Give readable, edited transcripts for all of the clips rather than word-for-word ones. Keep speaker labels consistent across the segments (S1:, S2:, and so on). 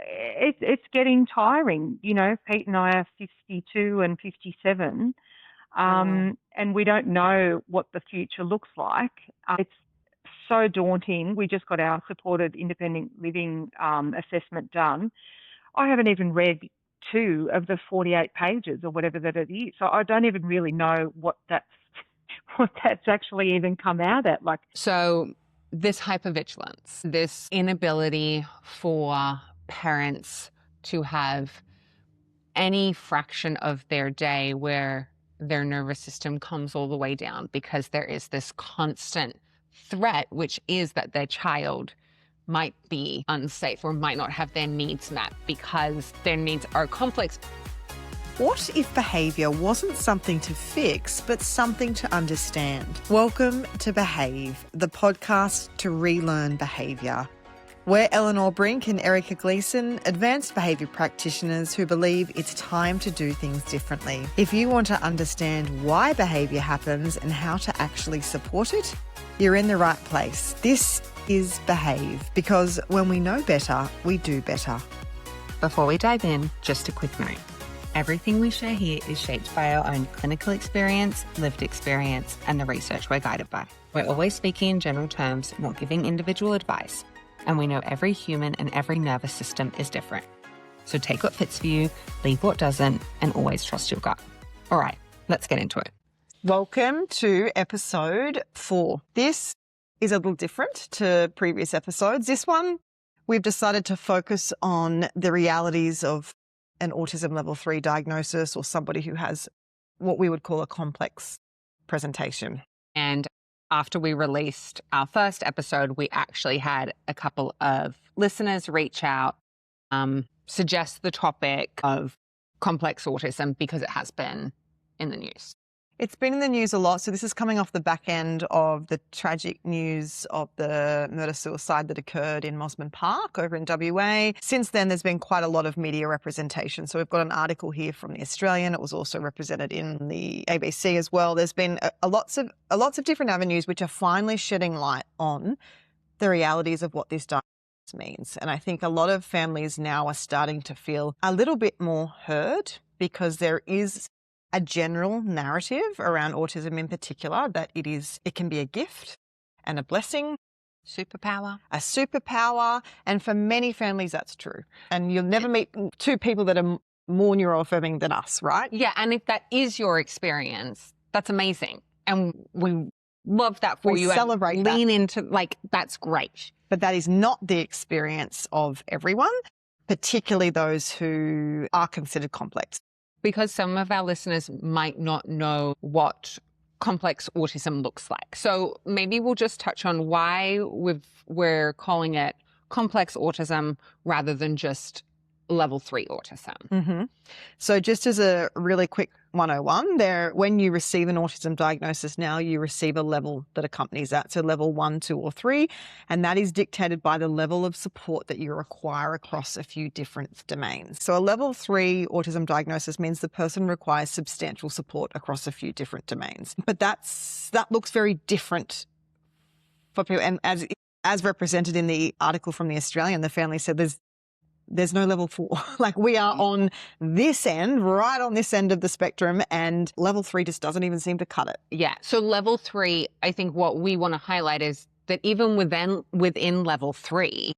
S1: it's getting tiring. You know, Pete and I are 52 and 57, and we don't know what the future looks like. It's so daunting. We just got our supported independent living assessment done. I haven't even read 2 of the 48 pages or whatever that it is. So I don't even really know what that's actually even come out at.
S2: So this hypervigilance, this inability for parents to have any fraction of their day where their nervous system comes all the way down because there is this constant threat, which is that their child might be unsafe or might not have their needs met because their needs are complex.
S3: What if behaviour wasn't something to fix, but something to understand? Welcome to Behave, the podcast to relearn behaviour. We're Eleanor Brink and Erica Gleeson, advanced behaviour practitioners who believe it's time to do things differently. If you want to understand why behaviour happens and how to actually support it, you're in the right place. This is Behave, because when we know better, we do better.
S2: Before we dive in, just a quick note. Everything we share here is shaped by our own clinical experience, lived experience, and the research we're guided by. We're always speaking in general terms, not giving individual advice. And we know every human and every nervous system is different. So take what fits for you, leave what doesn't, and always trust your gut. All right, let's get into it.
S3: Welcome to episode 4. This is a little different to previous episodes. This one, we've decided to focus on the realities of an autism level 3 diagnosis or somebody who has what we would call a complex presentation.
S2: And after we released our first episode, we actually had a couple of listeners reach out, suggest the topic of complex autism because it has been in the news.
S3: It's been in the news a lot. So this is coming off the back end of the tragic news of the murder-suicide that occurred in Mosman Park over in WA. Since then, there's been quite a lot of media representation. So we've got an article here from The Australian. It was also represented in the ABC as well. There's been lots of different avenues which are finally shedding light on the realities of what this diagnosis means. And I think a lot of families now are starting to feel a little bit more heard because there is a general narrative around autism in particular that it can be a gift and a blessing.
S2: A
S3: superpower. And for many families, that's true. And you'll never meet 2 people that are more neuroaffirming than us, right?
S2: Yeah. And if that is your experience, that's amazing. And we love that for you.
S3: Celebrate that.
S2: Lean into, that's great.
S3: But that is not the experience of everyone, particularly those who are considered complex.
S2: Because some of our listeners might not know what complex autism looks like. So maybe we'll just touch on why we're calling it complex autism rather than just level 3 autism.
S3: Mm-hmm. So just as a really quick 101, when you receive an autism diagnosis now, you receive a level that accompanies that. So level 1, 2, or 3, and that is dictated by the level of support that you require across a few different domains. So a level 3 autism diagnosis means the person requires substantial support across a few different domains. But that looks very different for people. And as represented in the article from The Australian, the family said there's no level 4. We are on this end, right on this end of the spectrum, and level 3 just doesn't even seem to cut it.
S2: Yeah. So level 3, I think what we want to highlight is that even within level 3,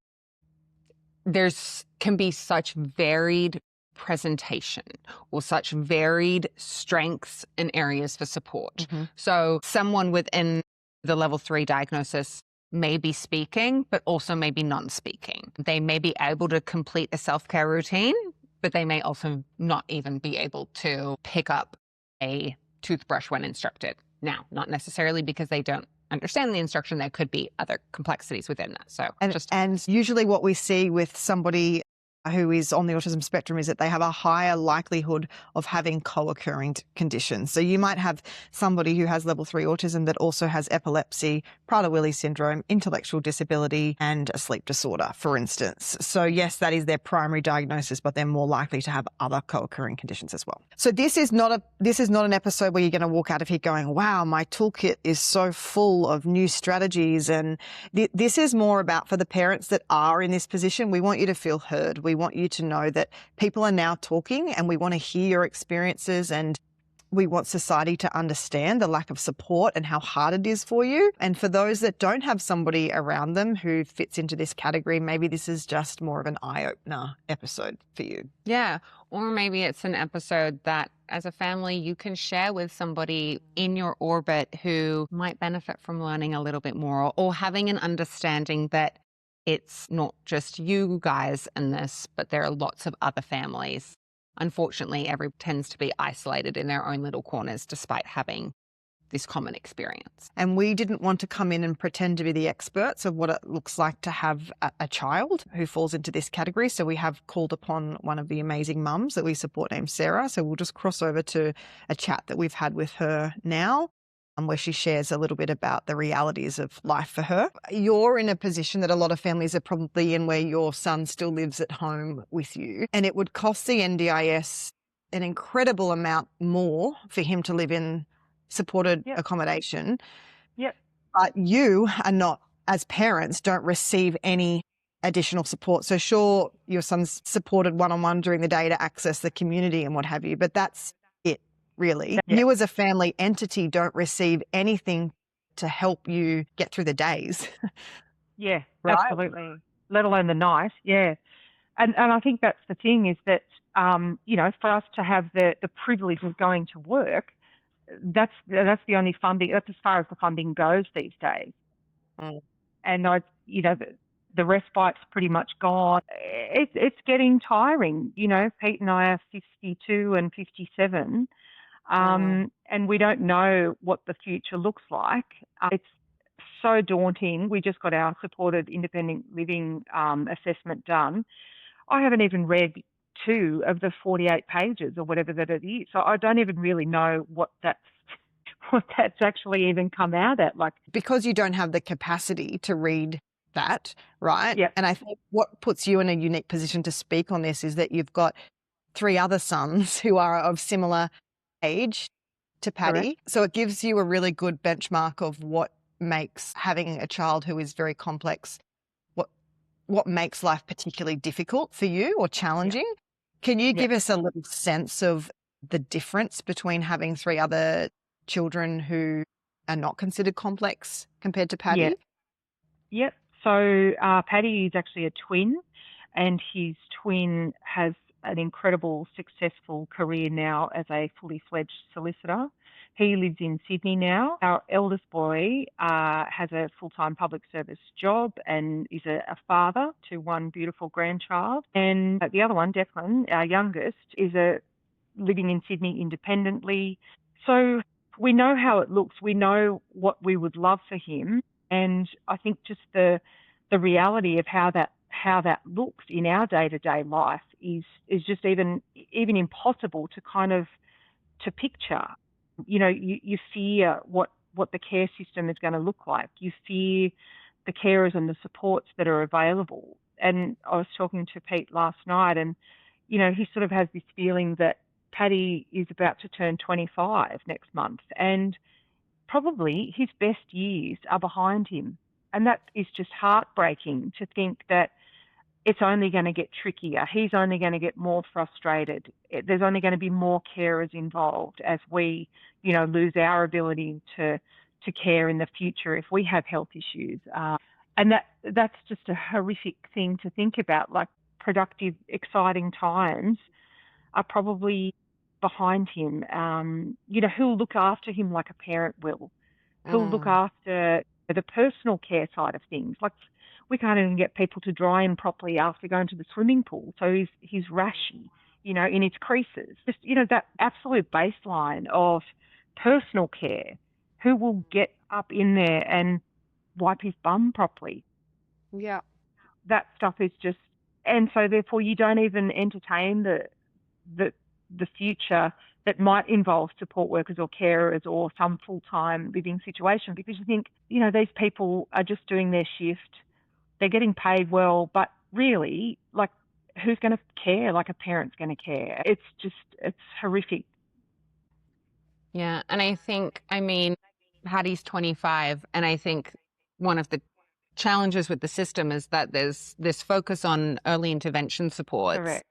S2: can be such varied presentation or such varied strengths and areas for support.
S3: Mm-hmm.
S2: So someone within the level 3 diagnosis may be speaking, but also may be non-speaking. They may be able to complete a self-care routine, but they may also not even be able to pick up a toothbrush when instructed. Now, not necessarily because they don't understand the instruction. There could be other complexities within that. So,
S3: and usually what we see with somebody who is on the autism spectrum is that they have a higher likelihood of having co-occurring conditions. So you might have somebody who has level 3 autism that also has epilepsy, Prader-Willi syndrome, intellectual disability, and a sleep disorder, for instance. So yes, that is their primary diagnosis, but they're more likely to have other co-occurring conditions as well. So this is not an episode where you're going to walk out of here going, wow, my toolkit is so full of new strategies. And this is more about, for the parents that are in this position, we want you to feel heard. We want you to know that people are now talking and we want to hear your experiences, and we want society to understand the lack of support and how hard it is for you. And for those that don't have somebody around them who fits into this category, maybe this is just more of an eye-opener episode for you.
S2: Yeah. Or maybe it's an episode that as a family you can share with somebody in your orbit who might benefit from learning a little bit more, or having an understanding that it's not just you guys in this, but there are lots of other families. Unfortunately, everyone tends to be isolated in their own little corners despite having this common experience.
S3: And we didn't want to come in and pretend to be the experts of what it looks like to have a child who falls into this category. So we have called upon one of the amazing mums that we support named Sarah. So we'll just cross over to a chat that we've had with her now, where she shares a little bit about the realities of life for her. You're in a position that a lot of families are probably in, where your son still lives at home with you, and it would cost the NDIS an incredible amount more for him to live in supported accommodation.
S1: Yep.
S3: But you are not, as parents, don't receive any additional support. So sure, your son's supported one-on-one during the day to access the community and what have you, but that's it, really.
S1: Yeah.
S3: You as a family entity don't receive anything to help you get through the days.
S1: Yeah,
S3: Right?
S1: absolutely. Let alone the night. Yeah. And I think that's the thing, is that, for us to have the privilege of going to work, that's the only funding. That's as far as the funding goes these days.
S3: Mm.
S1: And the respite's pretty much gone. It's getting tiring. Pete and I are 52 and 57, and we don't know what the future looks like. It's so daunting. We just got our supported independent living assessment done. I haven't even read 2 of the 48 pages or whatever that it is. So I don't even really know what that's actually even come out at.
S3: Because you don't have the capacity to read that, right?
S1: Yep.
S3: And I think what puts you in a unique position to speak on this is that you've got 3 other sons who are of similar age to Patty.
S1: Correct.
S3: So it gives you a really good benchmark of what makes having a child who is very complex, what makes life particularly difficult for you or challenging. Can you give us a little sense of the difference between having 3 other children who are not considered complex compared to Patty?
S1: Yep. So Paddy is actually a twin, and his twin has an incredible, successful career now as a fully fledged solicitor. He lives in Sydney now. Our eldest boy has a full-time public service job and is a father to one beautiful grandchild. And the other one, Declan, our youngest, is living in Sydney independently. So we know how it looks. We know what we would love for him. And I think just the reality of how that looks in our day-to-day life is just even impossible to kind of to picture. You fear what the care system is going to look like. You fear the carers and the supports that are available. And I was talking to Pete last night, and he sort of has this feeling that Paddy is about to turn 25 next month, and probably his best years are behind him. And that is just heartbreaking to think that it's only going to get trickier. He's only going to get more frustrated. There's only going to be more carers involved as we, lose our ability to care in the future if we have health issues. And that's just a horrific thing to think about. Like, productive, exciting times are probably behind him. Who'll look after him like a parent will. Who'll look after the personal care side of things. Like, we can't even get people to dry him properly after going to the swimming pool. So he's rashy, in his creases. Just, that absolute baseline of personal care. Who will get up in there and wipe his bum properly?
S2: Yeah.
S1: That stuff is just, and so therefore you don't even entertain the future that might involve support workers or carers or some full-time living situation, because you think, these people are just doing their shift. They're getting paid well, but really, like, who's going to care like a parent's going to care? It's horrific.
S2: Yeah. And I think, Patty's 25, and I think one of the challenges with the system is that there's this focus on early intervention supports.
S1: Correct.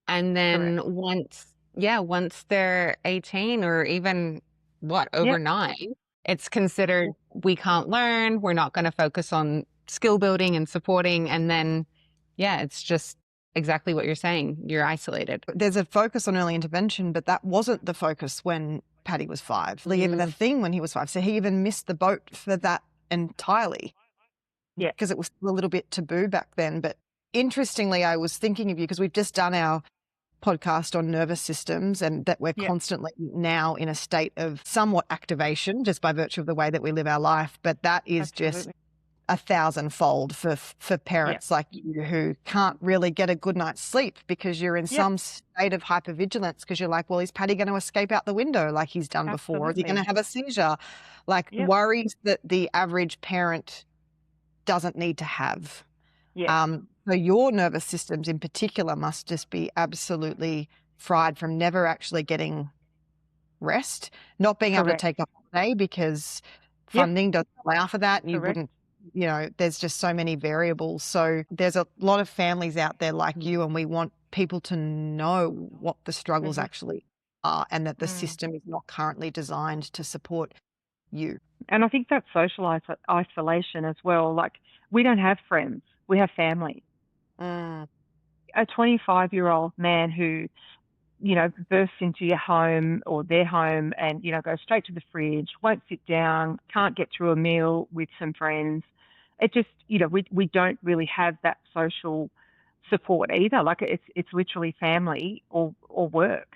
S2: And then once they're 18 or even over 9, it's considered we can't learn, we're not going to focus on skill building and supporting. And then, it's just exactly what you're saying. You're isolated.
S3: There's a focus on early intervention, but that wasn't the focus when Paddy was 5. Even the thing when he was 5. So he even missed the boat for that entirely.
S1: Yeah.
S3: Because it was a little bit taboo back then. But interestingly, I was thinking of you because we've just done our podcast on nervous systems and that we're constantly now in a state of somewhat activation just by virtue of the way that we live our life. But that is just 1,000-fold for parents like you who can't really get a good night's sleep because you're in some state of hypervigilance because you're like, well, is Paddy going to escape out the window like he's done before? Is he going to have a seizure? Like worries that the average parent doesn't need to have. So your nervous systems in particular must just be absolutely fried from never actually getting rest, not being able to take a holiday because funding doesn't allow for that. And you wouldn't, there's just so many variables. So there's a lot of families out there like you, and we want people to know what the struggles actually are and that the system is not currently designed to support you.
S1: And I think that's social isolation as well. Like, we don't have friends, we have family. A 25-year-old man who, bursts into your home or their home and, goes straight to the fridge, won't sit down, can't get through a meal with some friends. It just, we don't really have that social support either. Like, it's literally family or work.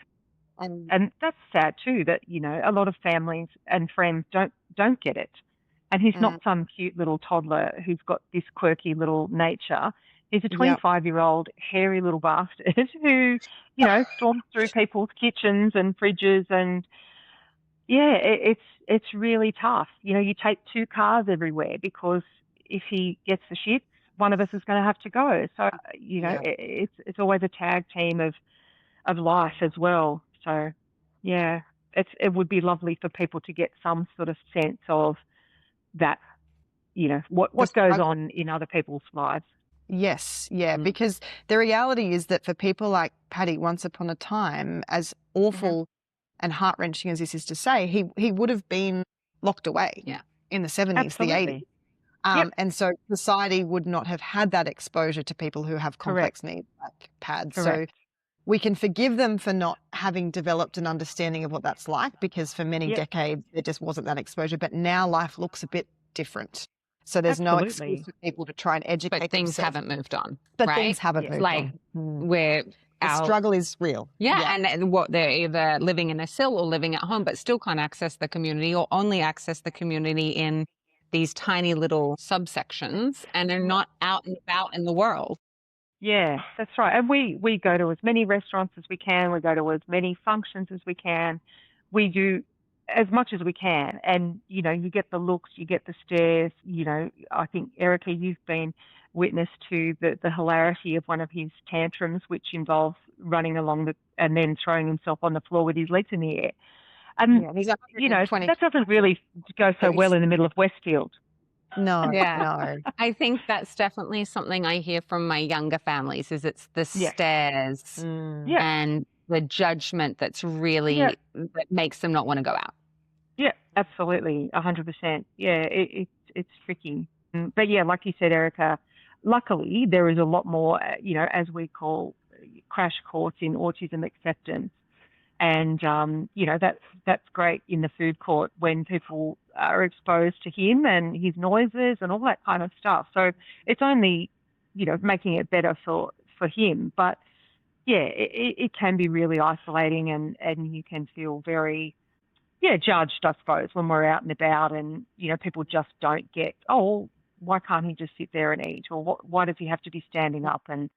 S1: And that's sad too, that, a lot of families and friends don't get it. And he's not some cute little toddler who's got this quirky little nature. He's a 25-year-old hairy little bastard who, storms through people's kitchens and fridges. And it's really tough. You take 2 cars everywhere because if he gets the shits, one of us is going to have to go. So, it's always a tag team of life as well. So, it would be lovely for people to get some sort of sense of that, what goes on in other people's lives.
S3: Yes, because the reality is that for people like Paddy, once upon a time, as awful and heart-wrenching as this is to say, he would have been locked away in the 70s, the 80s. And so society would not have had that exposure to people who have complex needs like Pad. So we can forgive them for not having developed an understanding of what that's like because for many decades there just wasn't that exposure. But now life looks a bit different. So there's no excuse for people to try and educate
S2: But things
S3: themselves.
S2: haven't moved on.
S3: But things haven't moved on.
S2: Where
S3: the struggle is real.
S2: And what they're either living in a cell or living at home, but still can't access the community or only access the community in these tiny little subsections and they're not out and about in the world.
S1: Yeah, that's right. And we go to as many restaurants as we can. We go to as many functions as we can. We do as much as we can. And, you get the looks, you get the stares. I think, Erica, you've been witness to the hilarity of one of his tantrums, which involves running along and then throwing himself on the floor with his legs in the air. And, that doesn't really go so well in the middle of Westfield.
S3: No.
S2: I think that's definitely something I hear from my younger families is it's the stares and the judgment that's really that makes them not want to go out.
S1: Yeah, absolutely, 100%. Yeah, it's tricky. But like you said, Erica, luckily there is a lot more, as we call crash course in autism acceptance. And, that's great in the food court when people are exposed to him and his noises and all that kind of stuff. So it's only, making it better for him. But, it can be really isolating and you can feel very, judged, I suppose, when we're out and about and, people just don't get, oh, why can't he just sit there and eat? Or why does he have to be standing up? And,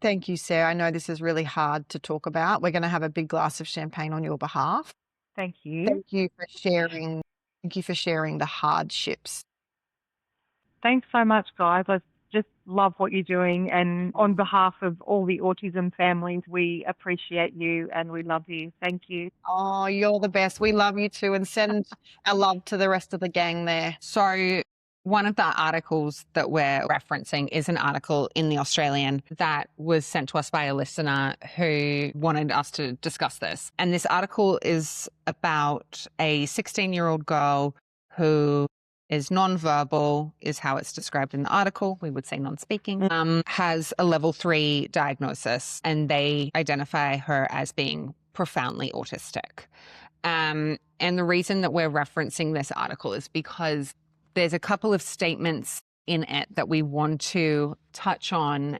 S3: Thank you, Sarah. I know this is really hard to talk about. We're going to have a big glass of champagne on your behalf.
S1: Thank you.
S3: Thank you for sharing. Thank you for sharing the hardships.
S1: Thanks so much, guys. I just love what you're doing. And on behalf of all the autism families, we appreciate you and we love you. Thank you.
S3: Oh, you're the best. We love you too. And send our love to the rest of the gang there.
S2: So one of the articles that we're referencing is an article in The Australian that was sent to us by a listener who wanted us to discuss this. And this article is about a 16-year-old girl who is nonverbal, is how it's described in the article. We would say non-speaking, has a level 3 diagnosis, and they identify her as being profoundly autistic. And the reason that we're referencing this article is because there's a couple of statements in it that we want to touch on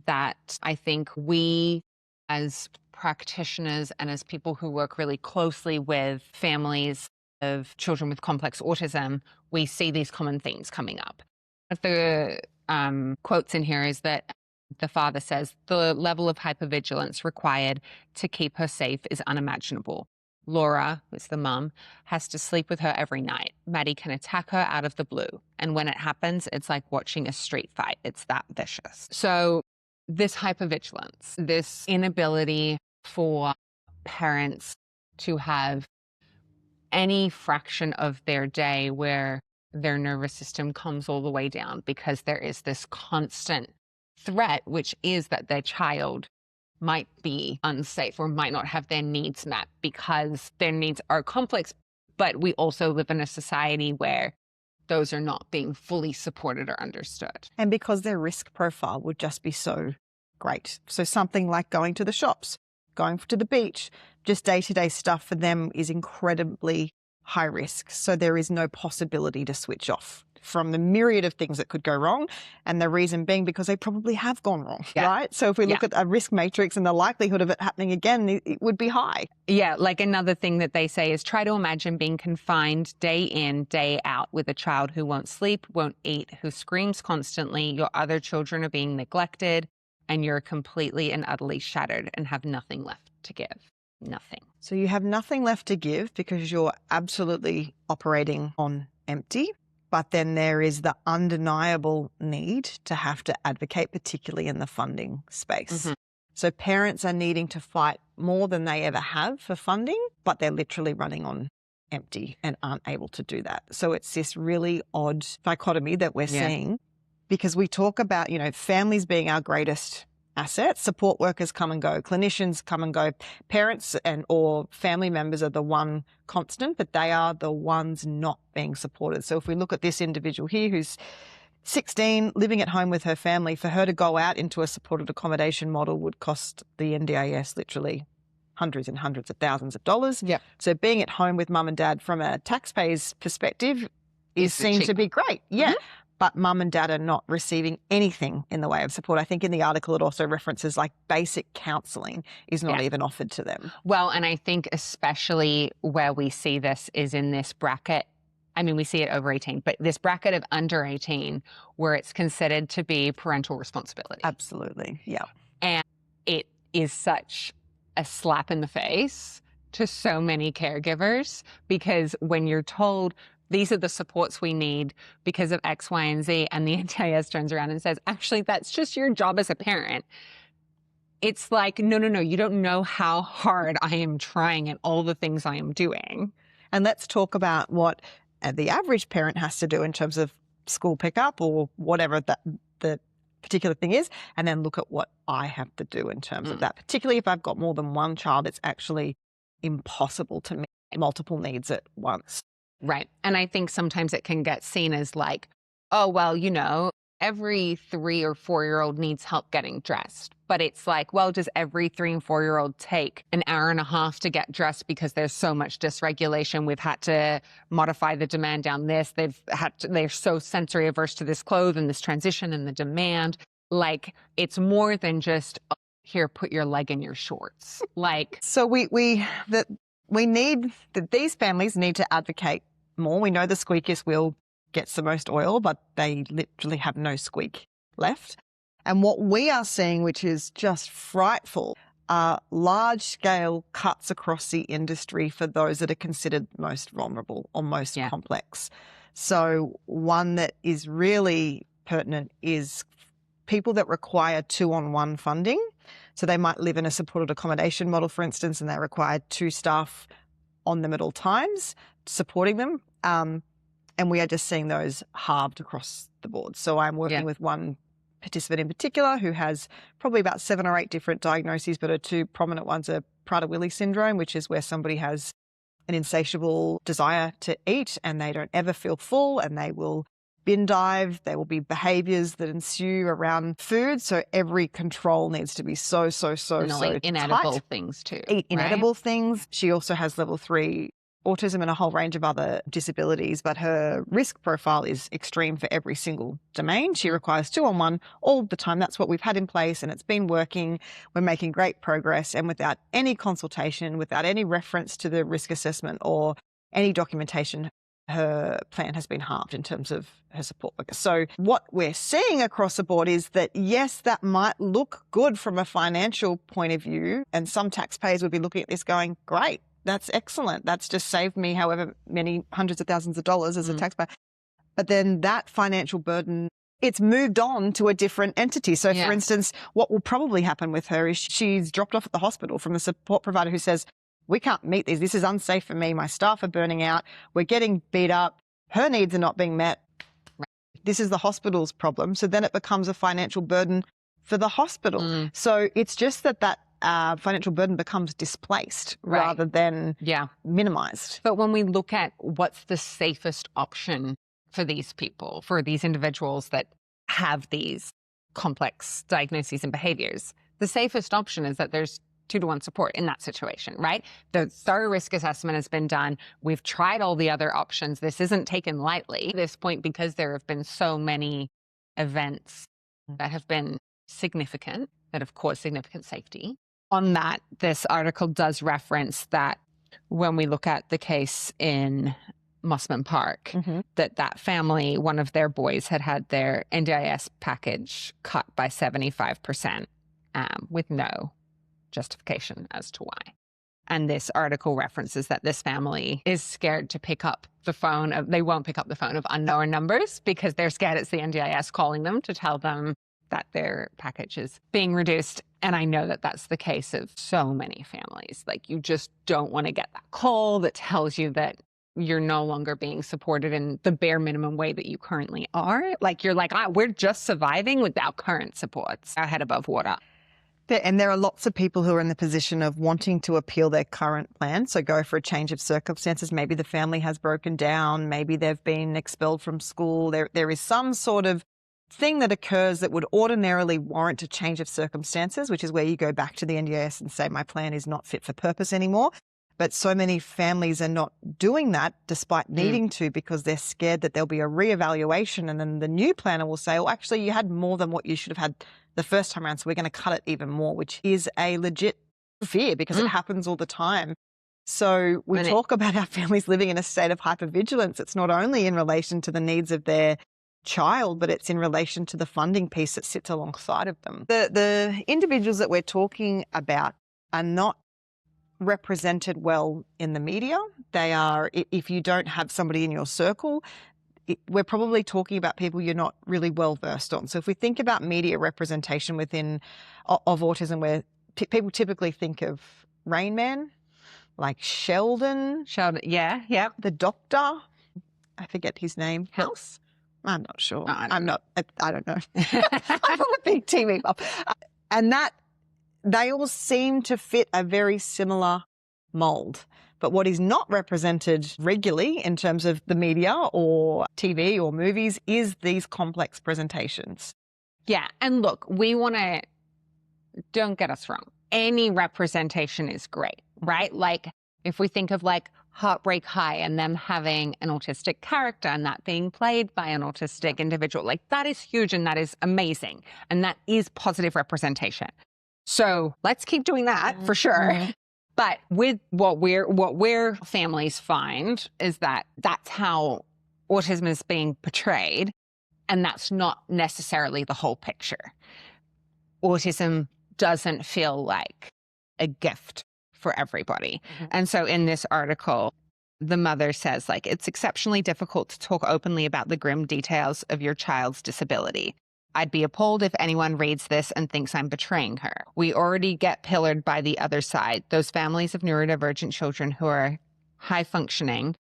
S2: that I think we as practitioners and as people who work really closely with families of children with complex autism, we see these common themes coming up. One of the quotes in here is that the father says, "The level of hypervigilance required to keep her safe is unimaginable. Laura," who's the mum, "has to sleep with her every night. Maddie can attack her out of the blue. And when it happens, it's like watching a street fight. It's that vicious." So this hypervigilance, this inability for parents to have any fraction of their day where their nervous system comes all the way down because there is this constant threat, which is that their child might be unsafe or might not have their needs met because their needs are complex. But we also live in a society where those are not being fully supported or understood.
S3: And because their risk profile would just be so great. So something like going to the shops, going to the beach, just day-to-day stuff for them is incredibly high risk. So there is no possibility to switch off from the myriad of things that could go wrong. And the reason being because they probably have gone wrong, right? So if we look at a risk matrix and the likelihood of it happening again, it would be high.
S2: Yeah, like another thing that they say is try to imagine being confined day in, day out with a child who won't sleep, won't eat, who screams constantly. Your other children are being neglected and you're completely and utterly shattered and have nothing left to give. Nothing.
S3: So you have nothing left to give because you're absolutely operating on empty. But then there is the undeniable need to have to advocate, particularly in the funding space.
S2: Mm-hmm.
S3: So parents are needing to fight more than they ever have for funding, but they're literally running on empty and aren't able to do that. So it's this really odd dichotomy that we're seeing because we talk about, families being our greatest assets. Support workers come and go, clinicians come and go, parents or family members are the one constant, but they are the ones not being supported. So if we look at this individual here who's 16, living at home with her family, for her to go out into a supported accommodation model would cost the NDIS literally hundreds and hundreds of thousands of dollars.
S2: Yep.
S3: So being at home with mum and dad from a taxpayer's perspective is seen to be great. Yeah. Mm-hmm. But mum and dad are not receiving anything in the way of support. I think in the article it also references like basic counselling is not even offered to them.
S2: Well, and I think especially where we see this is in this bracket. I mean, we see it over 18, but this bracket of under 18 where it's considered to be parental responsibility.
S3: Absolutely, yeah.
S2: And it is such a slap in the face to so many caregivers because when you're told these are the supports we need because of X, Y, and Z, and the NDIS turns around and says, actually, that's just your job as a parent. It's like, no, you don't know how hard I am trying and all the things I am doing.
S3: And let's talk about what the average parent has to do in terms of school pickup or whatever the particular thing is, and then look at what I have to do in terms of that. Particularly if I've got more than one child, it's actually impossible to meet multiple needs at once.
S2: Right. And I think sometimes it can get seen as like, oh, well, every 3 or 4-year-old needs help getting dressed. But it's like, well, does every 3 and 4-year-old take an hour and a half to get dressed because there's so much dysregulation? We've had to modify the demand down this. They're so sensory averse to this clothes and this transition and the demand. Like, it's more than just, oh, here, put your leg in your shorts. Like,
S3: so these families need to advocate more. We know the squeakiest wheel gets the most oil, but they literally have no squeak left. And what we are seeing, which is just frightful, are large-scale cuts across the industry for those that are considered most vulnerable or most complex. So one that is really pertinent is people that require 2-on-1 funding. So they might live in a supported accommodation model, for instance, and they require 2 staff on them at all times, supporting them. And we are just seeing those halved across the board. So I'm working with one participant in particular who has probably about 7 or 8 different diagnoses, but her 2 prominent ones are Prader-Willi syndrome, which is where somebody has an insatiable desire to eat and they don't ever feel full and they will bin dive. There will be behaviors that ensue around food. So every control needs to be so
S2: inedible
S3: tight.
S2: things too.
S3: Eat inedible
S2: right?
S3: things. She also has level 3 autism and a whole range of other disabilities, but her risk profile is extreme for every single domain. She requires 2-on-1 all the time. That's what we've had in place and it's been working. We're making great progress, and without any consultation, without any reference to the risk assessment or any documentation, her plan has been halved in terms of her support worker. So what we're seeing across the board is that, yes, that might look good from a financial point of view, and some taxpayers would be looking at this going, great, that's excellent. That's just saved me however many hundreds of thousands of dollars as a taxpayer. But then that financial burden, it's moved on to a different entity. So for instance, what will probably happen with her is she's dropped off at the hospital from the support provider who says, we can't meet these. This is unsafe for me. My staff are burning out. We're getting beat up. Her needs are not being met. This is the hospital's problem. So then it becomes a financial burden for the hospital. So it's just that financial burden becomes displaced rather than minimized.
S2: But when we look at what's the safest option for these people, for these individuals that have these complex diagnoses and behaviors, the safest option is that there's 2-to-1 support in that situation, right? The thorough risk assessment has been done. We've tried all the other options. This isn't taken lightly at this point because there have been so many events that have been significant, that have caused significant safety. On that, this article does reference that when we look at the case in Mossman Park, that family, one of their boys had their NDIS package cut by 75% with no justification as to why. And this article references that this family is scared to pick up the phone they won't pick up the phone of unknown numbers because they're scared it's the NDIS calling them to tell them that their package is being reduced. And I know that that's the case of so many families. Like, you just don't want to get that call that tells you that you're no longer being supported in the bare minimum way that you currently are. Like, you're like, we're just surviving with our current supports, our head above water.
S3: And there are lots of people who are in the position of wanting to appeal their current plan. So go for a change of circumstances. Maybe the family has broken down. Maybe they've been expelled from school. There is some sort of thing that occurs that would ordinarily warrant a change of circumstances, which is where you go back to the NDIS and say, my plan is not fit for purpose anymore. But so many families are not doing that despite needing to, because they're scared that there'll be a reevaluation and then the new planner will say, well, actually, you had more than what you should have had the first time around, so we're going to cut it even more, which is a legit fear because it happens all the time. So we talk about our families living in a state of hypervigilance. It's not only in relation to the needs of their child, but it's in relation to the funding piece that sits alongside of them. The individuals that we're talking about are not represented well in the media. They are, if you don't have somebody in your circle, we're probably talking about people you're not really well versed on. So if we think about media representation within of autism, where people typically think of Rain Man, like Sheldon, the doctor, I forget his name.
S2: House?
S3: I'm not sure.
S2: Oh, I don't know.
S3: I'm not a big TV buff. And that they all seem to fit a very similar mold. But what is not represented regularly in terms of the media or TV or movies is these complex presentations.
S2: Yeah. And look, don't get us wrong. Any representation is great, right? Like, if we think of like Heartbreak High and them having an autistic character and that being played by an autistic individual, like, that is huge and that is amazing. And that is positive representation. So let's keep doing that for sure. But with what we're families find is that that's how autism is being portrayed, and that's not necessarily the whole picture. Autism doesn't feel like a gift for everybody. And so in this article, the mother says, like, it's exceptionally difficult to talk openly about the grim details of your child's disability. I'd be appalled if anyone reads this and thinks I'm betraying her. We already get pillared by the other side. Those families of neurodivergent children who are high functioning,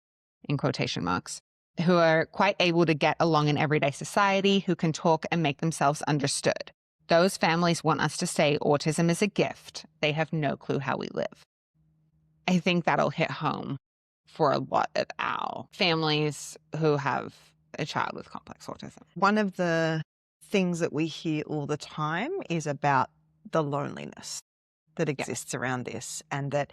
S2: in quotation marks, who are quite able to get along in everyday society, who can talk and make themselves understood. Those families want us to say autism is a gift. They have no clue how we live. I think that'll hit home for a lot of our families who have a child with complex autism.
S3: One of the things that we hear all the time is about the loneliness that exists around this, and that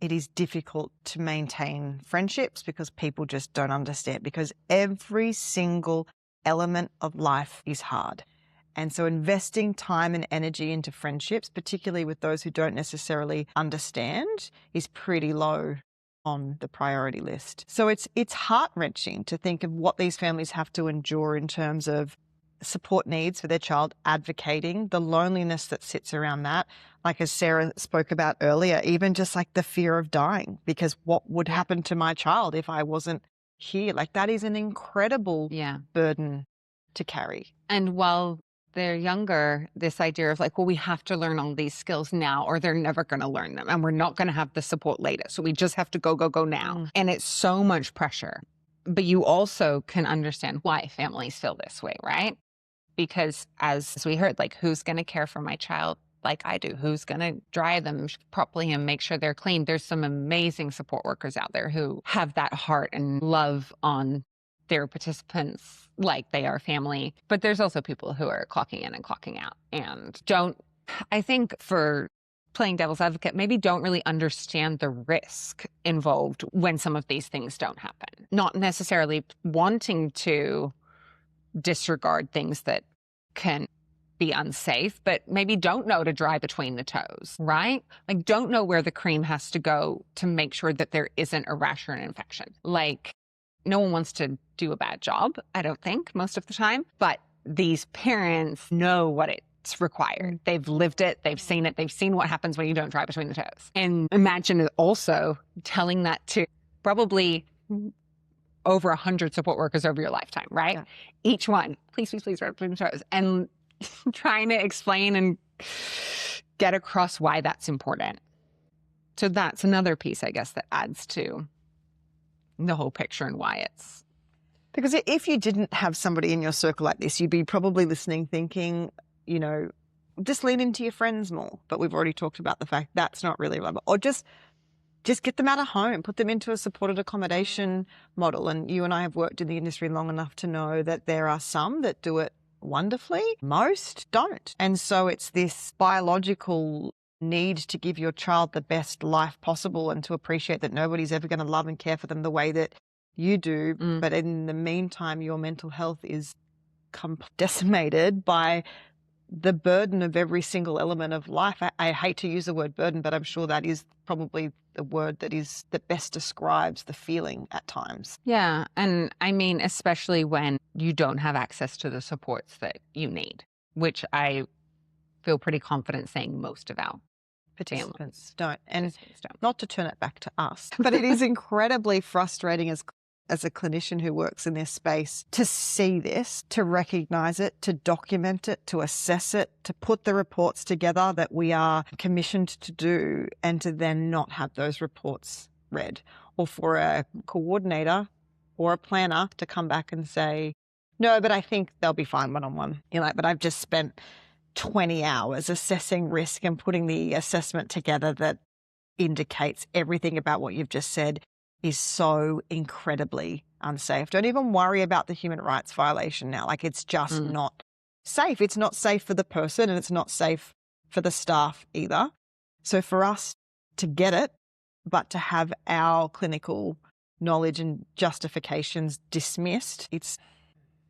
S3: it is difficult to maintain friendships because people just don't understand, because every single element of life is hard. And so investing time and energy into friendships, particularly with those who don't necessarily understand, is pretty low on the priority list. So it's heart-wrenching to think of what these families have to endure in terms of support needs for their child, advocating, the loneliness that sits around that. Like as Sarah spoke about earlier, even just like the fear of dying, because what would happen to my child if I wasn't here? Like that is an incredible burden to carry.
S2: And while they're younger, this idea of like, well, we have to learn all these skills now or they're never going to learn them and we're not going to have the support later. So we just have to go now. And it's so much pressure. But you also can understand why families feel this way, right? Because as we heard, like, who's going to care for my child like I do? Who's going to dry them properly and make sure they're clean? There's some amazing support workers out there who have that heart and love on their participants like they are family. But there's also people who are clocking in and clocking out and don't, I think, for playing devil's advocate, maybe don't really understand the risk involved when some of these things don't happen. Not necessarily wanting to disregard things that can be unsafe, but maybe don't know to dry between the toes, right? Like don't know where the cream has to go to make sure that there isn't a rash or an infection. Like no one wants to do a bad job, I don't think, most of the time, but these parents know what it's required. They've lived it, they've seen what happens when you don't dry between the toes. And imagine also telling that to probably over 100 support workers over your lifetime, right? Yeah. Each one, please dry between the toes. And trying to explain and get across why that's important. So that's another piece, I guess, that adds to the whole picture and why it's...
S3: Because if you didn't have somebody in your circle like this, you'd be probably listening thinking, you know, just lean into your friends more. But we've already talked about the fact that's not really reliable. Or just get them out of home, put them into a supported accommodation model. And you and I have worked in the industry long enough to know that there are some that do it wonderfully. Most don't. And so it's this biological need to give your child the best life possible and to appreciate that nobody's ever going to love and care for them the way that you do. But in the meantime, your mental health is decimated by the burden of every single element of life. I hate to use the word burden, but I'm sure that is probably the word that best describes the feeling at times.
S2: Yeah. And I mean, especially when you don't have access to the supports that you need, which I feel pretty confident saying most of our
S3: participants don't. And not to turn it back to us, but it is incredibly frustrating as a clinician who works in this space to see this, to recognize it, to document it, to assess it, to put the reports together that we are commissioned to do, and to then not have those reports read, or for a coordinator or a planner to come back and say, no, but I think they'll be fine one-on-one. You're like, but I've just spent 20 hours assessing risk and putting the assessment together that indicates everything about what you've just said is so incredibly unsafe. Don't even worry about the human rights violation now. Like it's just not safe. It's not safe for the person and it's not safe for the staff either. So for us to get it, but to have our clinical knowledge and justifications dismissed, it's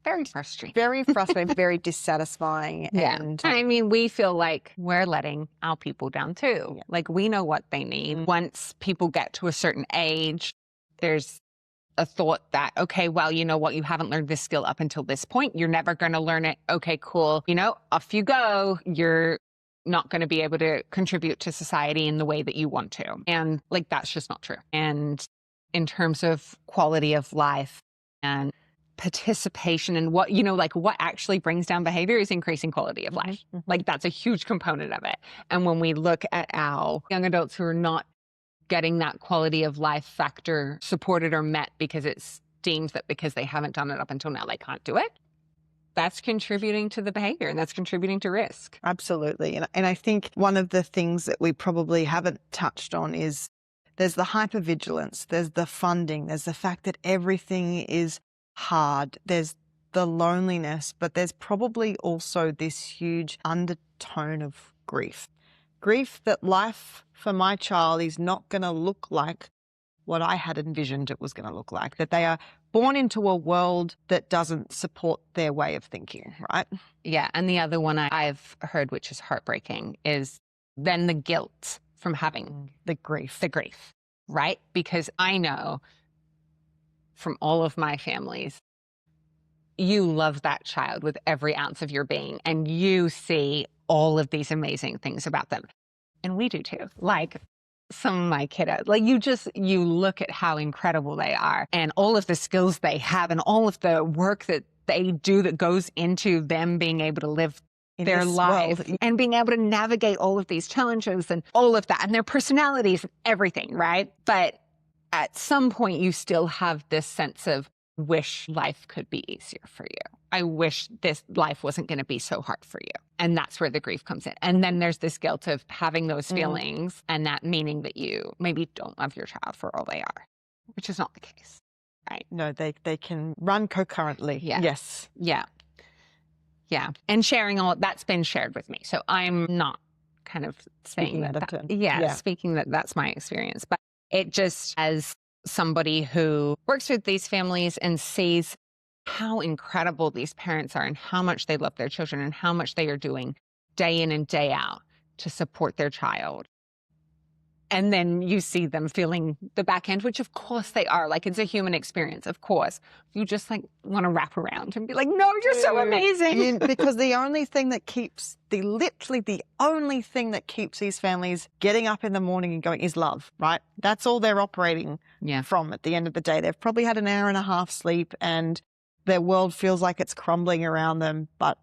S2: very frustrating.
S3: Very frustrating, very dissatisfying.
S2: Yeah.
S3: And
S2: I mean, we feel like we're letting our people down too. Yeah. Like we know what they need. Once people get to a certain age, there's a thought that, okay, well, you know what? You haven't learned this skill up until this point. You're never going to learn it. Okay, cool. You know, off you go. You're not going to be able to contribute to society in the way that you want to. And like, that's just not true. And in terms of quality of life and participation and what, you know, like what actually brings down behavior is increasing quality of life. Like that's a huge component of it. And when we look at our young adults who are not getting that quality of life factor supported or met because it's deemed that because they haven't done it up until now, they can't do it. That's contributing to the behavior and that's contributing to risk.
S3: Absolutely. And I think one of the things that we probably haven't touched on is there's the hypervigilance, there's the funding, there's the fact that everything is hard, there's the loneliness, but there's probably also this huge undertone of grief. Grief that life for my child is not going to look like what I had envisioned it was going to look like, that they are born into a world that doesn't support their way of thinking, right?
S2: Yeah. And the other one I've heard, which is heartbreaking, is then the guilt from having
S3: the grief,
S2: right? Because I know from all of my families, you love that child with every ounce of your being and you see all of these amazing things about them. And we do too. Like some of my kiddos, like you look at how incredible they are and all of the skills they have and all of the work that they do that goes into them being able to live their life and being able to navigate all of these challenges and all of that and their personalities and everything, right? But at some point you still have this sense of wish life could be easier for you. I wish this life wasn't going to be so hard for you. And that's where the grief comes in. And then there's this guilt of having those feelings and that meaning that you maybe don't love your child for all they are, which is not the case, right?
S3: No, they can run concurrently.
S2: Yeah.
S3: Yes.
S2: Yeah. Yeah. And sharing all that's been shared with me. So I'm not kind of saying speaking that that's my experience, but it just as somebody who works with these families and sees how incredible these parents are and how much they love their children and how much they are doing day in and day out to support their child. And then you see them feeling the back end, which of course they are. Like it's a human experience, of course. You just like want to wrap around and be like, no, you're so amazing.
S3: Because the only thing that keeps, literally the only thing that keeps these families getting up in the morning and going is love, right? That's all they're operating from at the end of the day. They've probably had an hour and a half sleep and their world feels like it's crumbling around them, but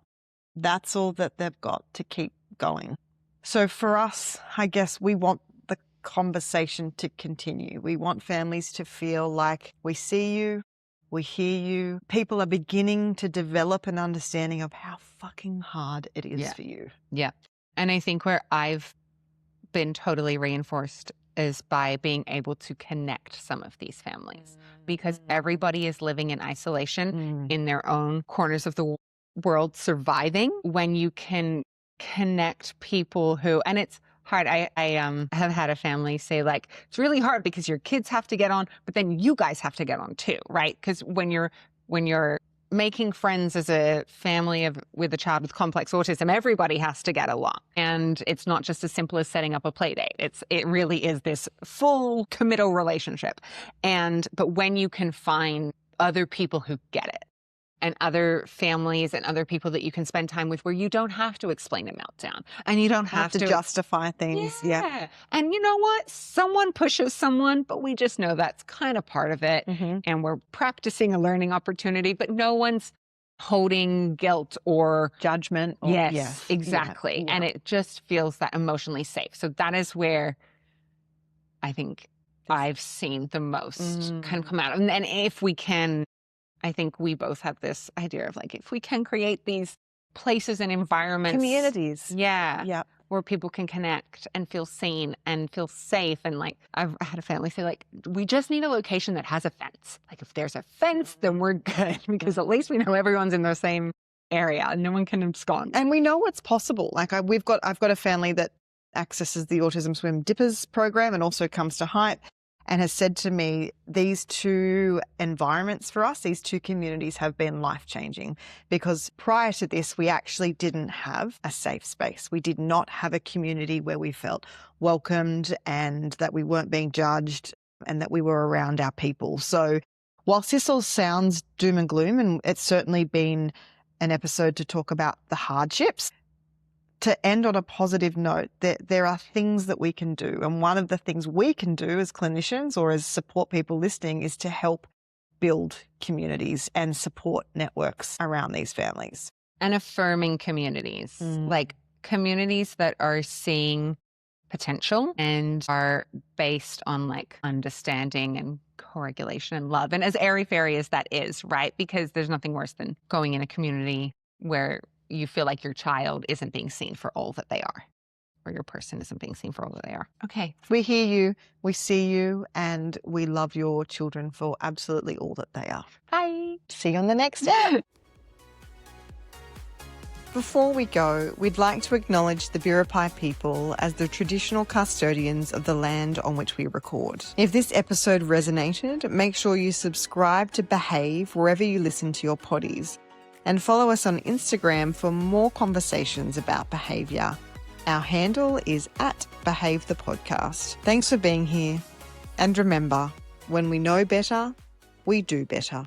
S3: that's all that they've got to keep going. So for us, I guess we want the conversation to continue. We want families to feel like we see you, we hear you. People are beginning to develop an understanding of how fucking hard it is for you.
S2: Yeah. And I think where I've been totally reinforced is by being able to connect some of these families because everybody is living in isolation in their own corners of the world surviving. When you can connect people who, and it's hard. I have had a family say like, it's really hard because your kids have to get on, but then you guys have to get on too, right? Because when you're making friends as a family with a child with complex autism, everybody has to get along. And it's not just as simple as setting up a play date. It really is this full committal relationship. But when you can find other people who get it and other families and other people that you can spend time with where you don't have to explain a meltdown and you don't have to
S3: justify things. Yeah.
S2: And you know what? Someone pushes someone, but we just know that's kind of part of it. And we're practicing a learning opportunity, but no one's holding guilt or
S3: judgment.
S2: Yes, exactly. Yeah. And it just feels that emotionally safe. So that is where I think I've seen the most kind of come out. And if we can, I think we both have this idea of like, if we can create these places and environments.
S3: Communities.
S2: Yeah. Where people can connect and feel seen and feel safe. And like, I've had a family say like, we just need a location that has a fence. Like if there's a fence, then we're good because at least we know everyone's in the same area and no one can abscond.
S3: And we know what's possible. Like I've got a family that accesses the Autism Swim Dippers program and also comes to Hype, and has said to me, these two environments for us, these two communities have been life-changing because prior to this, we actually didn't have a safe space. We did not have a community where we felt welcomed and that we weren't being judged and that we were around our people. So whilst this all sounds doom and gloom, and it's certainly been an episode to talk about the hardships, to end on a positive note, there are things that we can do. And one of the things we can do as clinicians or as support people listening is to help build communities and support networks around these families.
S2: And affirming communities, like communities that are seeing potential and are based on like understanding and co-regulation and love. And as airy-fairy as that is, right? Because there's nothing worse than going in a community where you feel like your child isn't being seen for all that they are, or your person isn't being seen for all that they are. Okay.
S3: We hear you, we see you, and we love your children for absolutely all that they are.
S2: Bye.
S3: See you on the next step. Before we go, we'd like to acknowledge the Biripi people as the traditional custodians of the land on which we record. If this episode resonated, make sure you subscribe to Behave wherever you listen to your poddies, and follow us on Instagram for more conversations about behaviour. Our handle is @BehaveThePodcast. Thanks for being here. And remember, when we know better, we do better.